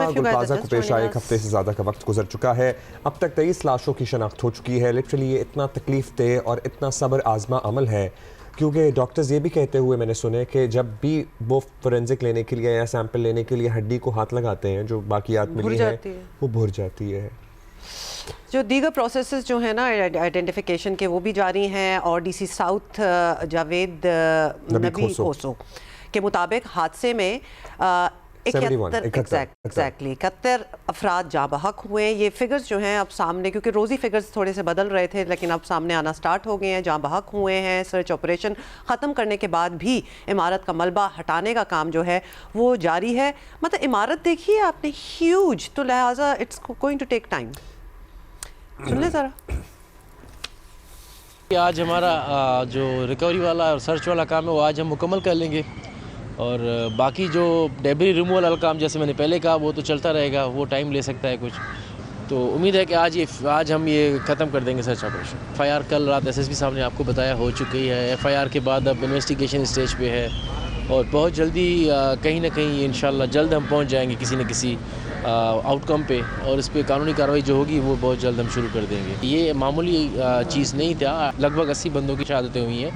गुलप्लाजा को पेश आए 1 हफ्ते से ज़्यादा का वक्त गुजर चुका है। अब तक 23 लाशों की शनाख्त हो चुकी है। लिटरली ये इतना तकलीफ दे और इतना सब्र आजमा अमल है, क्योंकि डॉक्टर्स ये भी कहते हुए मैंने सुने कि जब भी वो फोरेंसिक लेने के लिए या सैंपल लेने के लिए हड्डी को हाथ लगाते हैं, जो बाकियात मिली है वो भुर जाती है। जो दीगर प्रोसेसेस जो है ना आइडेंटिफिकेशन के, वो भी जारी हैं। और डीसी साउथ जावेद नबी खोसो के मुताबिक हादसे में 71 अफराद जाँ बहक हुए। ये फिगर्स जो हैं अब सामने, क्योंकि रोज़ी फिगर्स थोड़े से बदल रहे थे, लेकिन अब सामने आना स्टार्ट हो गए हैं। जाँ बहक हुए हैं। सर्च ऑपरेशन ख़त्म करने के बाद भी इमारत का मलबा हटाने का काम जो है वो जारी है। मतलब इमारत देखिए आपने, ह्यूज, तो लिहाजा it's going to take time. सुन ले ज़रा। आज हमारा जो रिकवरी वाला और सर्च वाला काम है वो आज हम मुकम्मल कर लेंगे, और बाकी जो डेबरी रिमूवल वाला काम, जैसे मैंने पहले कहा, वो तो चलता रहेगा, वो टाइम ले सकता है कुछ। तो उम्मीद है कि आज हम ये ख़त्म कर देंगे सर्च ऑपरेशन। FIR कल रात SSP साहब ने आपको बताया हो चुकी है। FIR के बाद अब इन्वेस्टिगेशन स्टेज पे है, और बहुत जल्दी कहीं ना कहीं इंशाल्लाह जल्द हम पहुंच जाएंगे किसी न किसी आउटकम पे, और इस पर कानूनी कार्रवाई जो होगी वो बहुत जल्द हम शुरू कर देंगे। ये मामूली चीज़ नहीं था, लगभग 80 बंदों की शहादतें हुई हैं,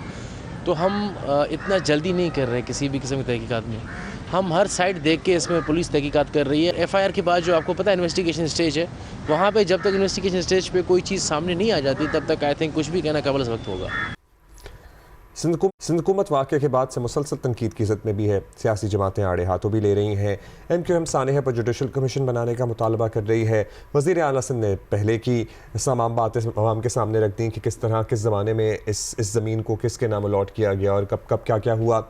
तो हम इतना जल्दी नहीं कर रहे किसी भी किस्म की तहकीकात में। हम हर साइड देख के इसमें पुलिस तहकीकात कर रही है। FIR के बाद जो आपको पता है इन्वेस्टिगेशन स्टेज है, वहाँ पे जब तक इन्वेस्टिगेशन स्टेज पे कोई चीज़ सामने नहीं आ जाती तब तक आई थिंक कुछ भी कहना काबिल वक्त होगा। सिंध हुकूमत वाक़े के बाद से मुसलसल तनकीद की इज़्ज़त में भी है। सियासी जमातें आड़े हाथों भी ले रही हैं। MQM सानेहा पर जुडिशल कमीशन बनाने का मुतालबा कर रही है। वज़ीर आला सिंध ने पहले की तमाम बातें अवाम के सामने रख दी कि किस तरह किस ज़माने में इस ज़मीन को किसके नाम अलॉट किया गया और कब कब क्या क्या हुआ।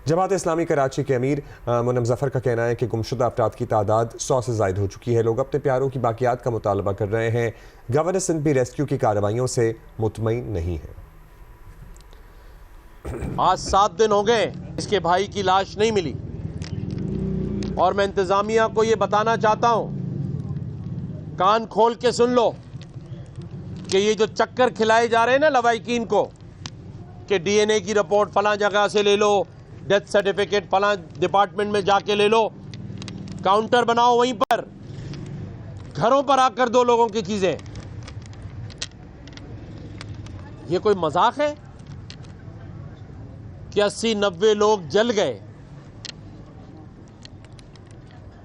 जमात इस्लामी कराची के अमीर मुनम ज़फ़र का कहना है कि गुमशुदा अफराद की तादाद 100 से ज़ायद हो चुकी है। लोग अपने प्यारों की बाकियात का मुतालबा कर रहे हैं। गवर्नर सिंध भी रेस्क्यू की कार्रवाइयों से मुतमईन नहीं है। आज 7 दिन हो गए इसके भाई की लाश नहीं मिली, और मैं इंतजामिया को यह बताना चाहता हूं, कान खोल के सुन लो कि ये जो चक्कर खिलाए जा रहे हैं ना लवाइकीन को, कि DNA की रिपोर्ट फलां जगह से ले लो, डेथ सर्टिफिकेट फलां डिपार्टमेंट में जाके ले लो, काउंटर बनाओ वहीं पर, घरों पर आकर दो लोगों की चीजें। ये कोई मजाक है कि 80-90 लोग जल गए,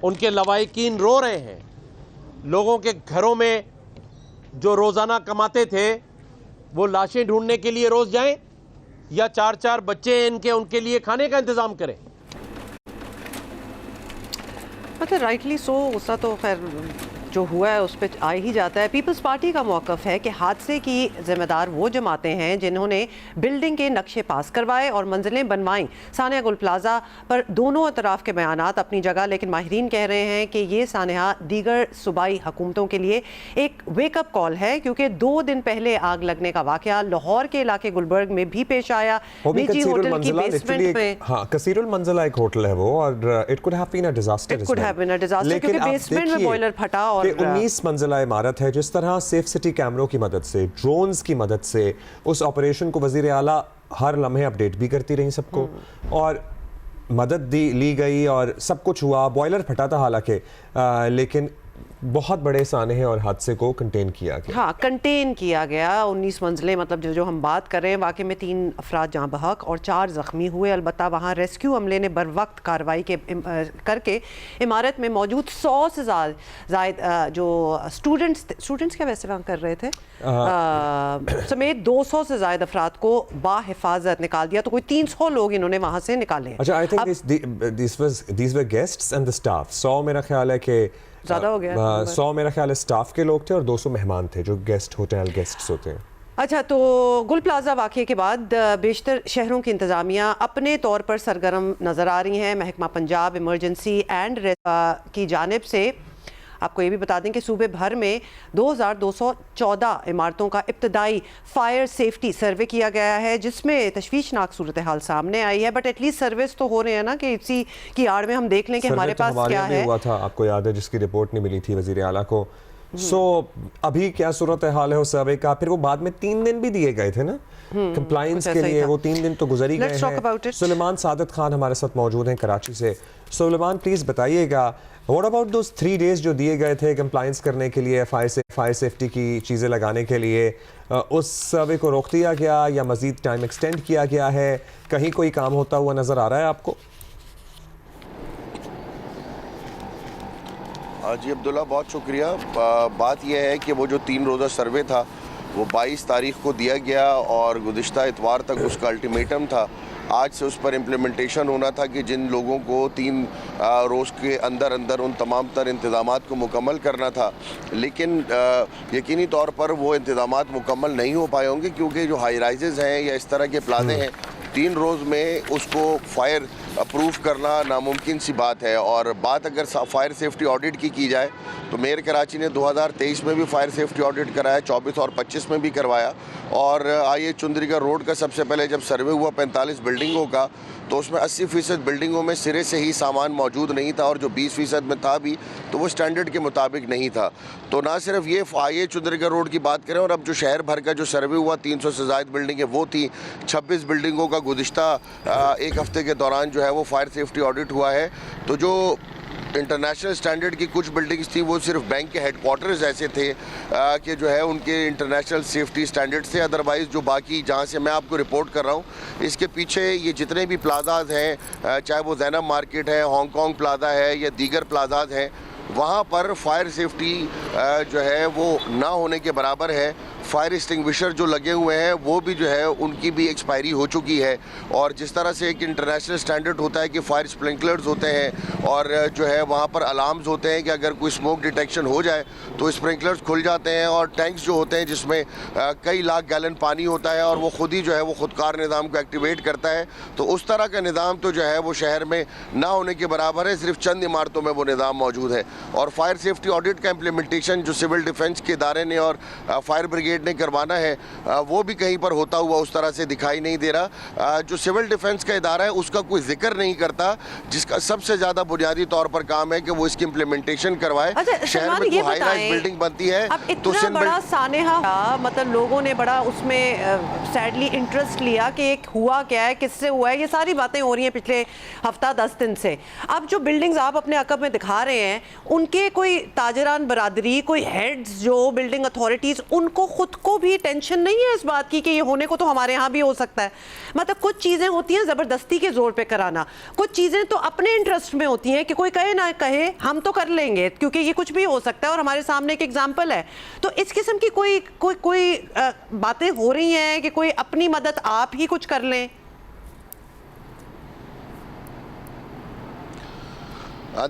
उनके लवाइकीन रो रहे हैं। लोगों के घरों में जो रोजाना कमाते थे वो लाशें ढूंढने के लिए रोज जाएं, या 4-4 बच्चे इनके उनके लिए खाने का इंतजाम करें। मतलब राइटली सो, उसका तो खैर जो हुआ है उस पर आ ही जाता है। पीपल्स पार्टी का मौक़िफ़ है कि हादसे की ज़िम्मेदार वो जमातें हैं जिन्होंने बिल्डिंग के नक्शे पास करवाए और मंजिलें बनवाईं। सानिया गुल प्लाजा पर दोनों अतराफ़ के बयानात अपनी जगह, लेकिन माहिरीन कह रहे हैं कि ये सानिया दीगर सूबाई हुकूमतों के लिए एक वेकअप कॉल है, क्योंकि 2 दिन पहले आग लगने का वाक़या लाहौर के इलाके गुलबर्ग में भी पेश आया। निजी होटल की बेसमेंट में, हाँ, कसीरुल मंजिला एक होटल है वो, और it could have been a disaster, क्योंकि बेसमेंट में बॉयलर फटा और 19 मंजिला इमारत है। जिस तरह सेफ सिटी कैमरों की मदद से, ड्रोन्स की मदद से उस ऑपरेशन को वज़ीर आला हर लम्हे अपडेट भी करती रही सबको, और मदद ली गई और सब कुछ हुआ। बॉयलर फटा था हालांकि, लेकिन बहुत बड़े सानहे और हादसे को कंटेन किया गया। हाँ, कंटेन किया गया। 19 मंजिलें, मतलब जो हम बात कर रहे हैं, वाकई में 3 अफराद जाँ बहक और 4 ज़ख्मी हुए। अलबत्ता वहाँ रेस्क्यू अमले ने बर वक्त कार्रवाई करके इमारत में मौजूद 100 से ज़ायद जो स्टूडेंट्स क्या वैसे वहाँ कर रहे थे समेत 200 से ज़ायद अफराद को बाहिफाजत निकाल दिया। तो कोई 300 लोग इन्होंने वहाँ से निकाले हैं। अच्छा, I think these were guests and the staff. 100 मेरा ख्याल है कि ज़्यादा हो गया। 100 मेरा ख्याल है स्टाफ के लोग थे और 200 मेहमान थे जो होटल गेस्ट्स होते हैं। अच्छा, तो गुल प्लाजा वाक़े के बाद बेशतर शहरों की इंतज़ामिया अपने तौर पर सरगर्म नज़र आ रही हैं। महकमा पंजाब इमरजेंसी एंड की जानिब से आपको ये भी बता दें कि सूबे भर में 2214 इमारतों का इब्तदाई फायर सेफ्टी सर्वे किया गया है, जिसमें तशवीशनाक सूरत हाल सामने आई है। बट एटलीस्ट सर्विस तो हो रहे हैं ना, कि इसी की आड़ में हम देख लें कि हमारे पास क्या है। हुआ था, आपको याद है, जिसकी रिपोर्ट नहीं मिली थी वज़ीर आला को, सो अभी क्या सूरत हाल है उस सर्वे का? फिर वो बाद में 3 दिन भी दिए गए थे ना कंप्लायंस के लिए, वो 3 दिन तो गुजर ही गए हैं। सुलेमान सादत खान हमारे साथ मौजूद हैं कराची से। सुलेमान प्लीज बताइएगा, व्हाट अबाउट दोस 3 डेज जो दिए गए थे कंप्लायंस करने के लिए, फायर सेफ्टी की चीज़ें लगाने के लिए, उस सर्वे को रोक दिया गया या मजीद टाइम एक्सटेंड किया गया है? कहीं कोई काम होता हुआ नजर आ रहा है आपको? जी अब्दुल्ला, बहुत शुक्रिया। बात यह है कि वो जो 3 रोज़ा सर्वे था वो 22 तारीख को दिया गया और गुज़िश्ता इतवार तक उसका अल्टीमेटम था। आज से उस पर इम्प्लीमेंटेशन होना था कि जिन लोगों को 3 रोज़ के अंदर अंदर उन तमाम तर इंतज़ामात को मुकम्मल करना था, लेकिन यकीनी तौर पर वो इंतज़ामात मुकम्मल नहीं हो पाए होंगे क्योंकि जो हाई राइजेज़ हैं या इस तरह के प्लाजे हैं 3 रोज़ में उसको फायर अप्रूव करना नामुमकिन सी बात है। और बात अगर फायर सेफ्टी ऑडिट की जाए तो मेयर कराची ने 2023 में भी फायर सेफ्टी ऑडिट कराया, 24 और 25 में भी करवाया। और आइए चुंदरीगढ़ रोड का सबसे पहले जब सर्वे हुआ 45 बिल्डिंगों का, तो उसमें 80% बिल्डिंगों में सिरे से ही सामान मौजूद नहीं था और जो 20% में था भी तो वो स्टैंडर्ड के मुताबिक नहीं था। तो ना सिर्फ ये आइए चुंदरीगढ़ रोड की बात करें, और अब जो शहर भर का जो सर्वे हुआ 300 से ज़ायद बिल्डिंगें वो थी, 26 बिल्डिंगों का गुज़िश्ता 1 हफ्ते के दौरान जो है वो फायर सेफ्टी ऑडिट हुआ है। तो जो इंटरनेशनल स्टैंडर्ड की कुछ बिल्डिंग्स थी वो सिर्फ बैंक के हेडक्वार्टर्स ऐसे थे कि जो है उनके इंटरनेशनल सेफ्टी स्टैंडर्ड्स थे। अदरवाइज़ जो बाकी जहाँ से मैं आपको रिपोर्ट कर रहा हूँ इसके पीछे ये जितने भी प्लाजाज हैं, चाहे वो ज़ैनब मार्केट है, हांगकॉन्ग प्लाजा है या दीगर प्लाजाज हैं, वहाँ पर फायर सेफ्टी जो है वो ना होने के बराबर है। फायर एक्सटिंग्विशर जो लगे हुए हैं वो भी जो है उनकी भी एक्सपायरी हो चुकी है। और जिस तरह से एक इंटरनेशनल स्टैंडर्ड होता है कि फायर स्प्रिंकलर्स होते हैं और जो है वहाँ पर अलार्म्स होते हैं कि अगर कोई स्मोक डिटेक्शन हो जाए तो स्प्रिंकलर्स खुल जाते हैं, और टैंक्स जो होते हैं जिसमें कई लाख गैलन पानी होता है और वो खुद ही जो है वो खुदकार निज़ाम को एक्टिवेट करता है। तो उस तरह का निज़ाम तो जो है वो शहर में ना होने के बराबर है, सिर्फ चंद इमारतों में वो निज़ाम मौजूद है। और फायर सेफ्टी ऑडिट का इम्प्लीमेंटेशन जो सिविल डिफेंस के इदारे ने और फायर ब्रिगेड ने करवाना है वो भी कहीं पर होता हुआ उस तरह से दिखाई नहीं दे रहा। जो सिविल डिफेंस का इदारा है उसका कोई जिक्र नहीं करता, जिसका सबसे ज़्यादा बुनियादी तौर पर काम है कि वो इसकी इम्प्लीमेंटेशन करवाए। शहर में हाई राइज बिल्डिंग बनती है तो बड़ा सानेहा, मतलब लोगों ने बड़ा उसमें सैडली इंटरेस्ट लिया कि एक हुआ क्या है, किससे हुआ है, ये सारी बातें हो रही हैं पिछले हफ्ता 10 दिन से। अब जो बिल्डिंग्स आप अपने अकब में दिखा रहे हैं उनके कोई ताजरान बरादरी, कोई हेड्स जो बिल्डिंग अथॉरिटीज़, उनको खुद को भी टेंशन नहीं है इस बात की कि ये होने को तो हमारे यहाँ भी हो सकता है? मतलब कुछ चीज़ें होती हैं ज़बरदस्ती के जोर पे कराना, कुछ चीज़ें तो अपने इंटरेस्ट में होती हैं कि कोई कहे ना कहे हम तो कर लेंगे क्योंकि ये कुछ भी हो सकता है और हमारे सामने एक एग्जाम्पल है। तो इस किस्म की कोई बातें हो रही हैं कि कोई अपनी मदद आप ही कुछ कर लें?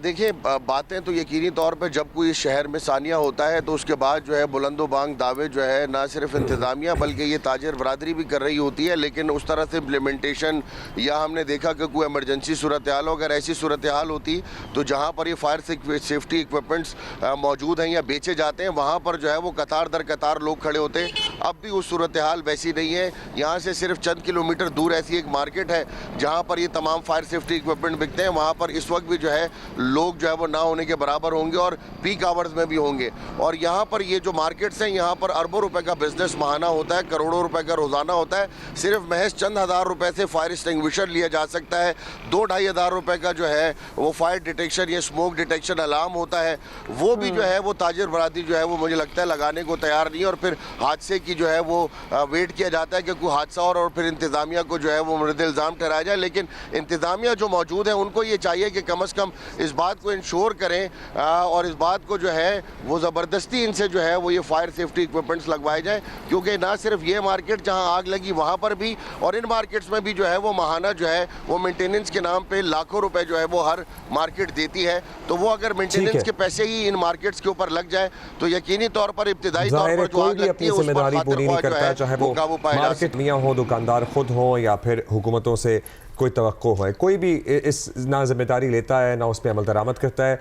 देखिए, बातें तो यकीनी तौर पर जब कोई शहर में सानिया होता है तो उसके बाद जो है बुलंदो बांग दावे जो है ना सिर्फ इंतज़ामिया बल्कि ये ताजर बरादरी भी कर रही होती है, लेकिन उस तरह से इम्प्लीमेंटेशन या हमने देखा कि कोई इमरजेंसी सूरत हाल हो, अगर ऐसी सूरत हाल होती तो जहाँ पर ये फायर सेफ्टी इक्विपमेंट्स मौजूद हैं या बेचे जाते हैं वहाँ पर जो है वो कतार दर कतार लोग खड़े होते हैं। अब भी उस सूरत हाल वैसी नहीं है। यहाँ से सिर्फ चंद किलोमीटर दूर ऐसी एक मार्केट है जहाँ पर ये तमाम फायर सेफ्टी इक्विपमेंट बिकते हैं, वहाँ पर इस वक्त भी जो है लोग जो है वो ना होने के बराबर होंगे और पीक आवर्स में भी होंगे। और यहाँ पर ये जो मार्केट्स हैं यहाँ पर अरबों रुपए का बिजनेस माहाना होता है, करोड़ों रुपए का रोज़ाना होता है। सिर्फ महज चंद हज़ार रुपए से फायर एक्सटिंग्विशर लिया जा सकता है। 2-2.5 हज़ार रुपए का जो है वो फायर डिटेक्शन या स्मोक डिटेक्शन अलार्म होता है, वो भी जो है वो ताजर बरादरी जो है वो मुझे लगता है लगाने को तैयार नहीं है। और फिर हादसे की जो है वो वेट किया जाता है कि कोई हादसा और फिर इंतज़ामिया को जो है वो मुर्द इल्ज़ाम ठहराया जाए। लेकिन इंतज़ामिया जो मौजूद है उनको ये चाहिए कि कम अज़ कम इस बात को इंश्योर करें और इस बात को जो है वो ज़बरदस्ती इनसे जो है वो ये फायर सेफ्टी इक्विपमेंट्स लगवाए जाएं, क्योंकि ना सिर्फ ये मार्केट जहां आग लगी वहां पर भी और इन मार्केट्स में भी जो है वो माहाना जो है वो मेंटेनेंस के नाम पे लाखों रुपए जो है वो हर मार्केट देती है। तो वो अगर मेंटेनेंस के पैसे ही इन मार्केट्स के ऊपर लग जाए तो यकीनी तौर पर इब्तिदाई तौर पर जो आग लगती है उस पर पूरी नहीं करता, चाहे वो मार्केट मियाँ हो, दुकानदार खुद हो या फिर हुकूमतों से कोई तवक्को है, कोई भी इस ना जिम्मेदारी लेता है ना उस पर अमल दरामद करता है।